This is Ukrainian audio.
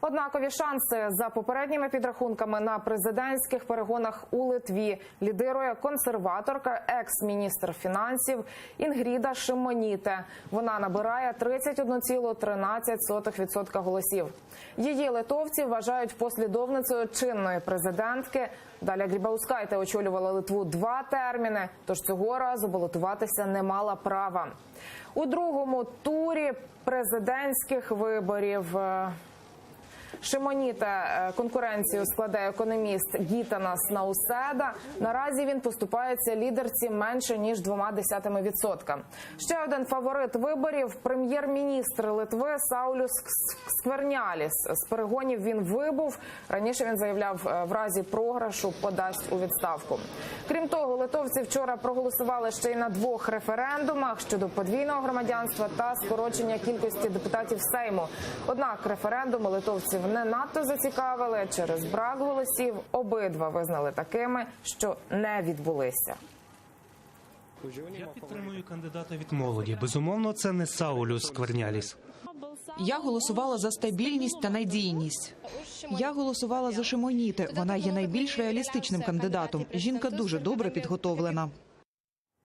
Однакові шанси за попередніми підрахунками на президентських перегонах у Литві лідирує консерваторка, екс-міністр фінансів Інгріда Шимоніте. Вона набирає 31,13% голосів. Її литовці вважають послідовницею чинної президентки. Даля Грібаускайте очолювала Литву 2 терміни, тож цього разу балотуватися не мала права. У другому турі президентських виборів Шимоніте конкуренцію складе економіст Гітанас Науседа. Наразі він поступається лідерці менше ніж 0,2%. Ще один фаворит виборів – прем'єр-міністр Литви Сауліус Скверняліс. З перегонів він вибув. Раніше він заявляв, в разі програшу подасть у відставку. Крім того, литовці вчора проголосували ще й на 2 референдумах щодо подвійного громадянства та скорочення кількості депутатів Сейму. Однак референдуми литовців не надто зацікавили. Через брак голосів обидва визнали такими, що не відбулися. Я підтримую кандидата від молоді. Безумовно, це не Сауліус Скверняліс. Я голосувала за стабільність та надійність. Я голосувала за Шимоніте. Вона є найбільш реалістичним кандидатом. Жінка дуже добре підготовлена.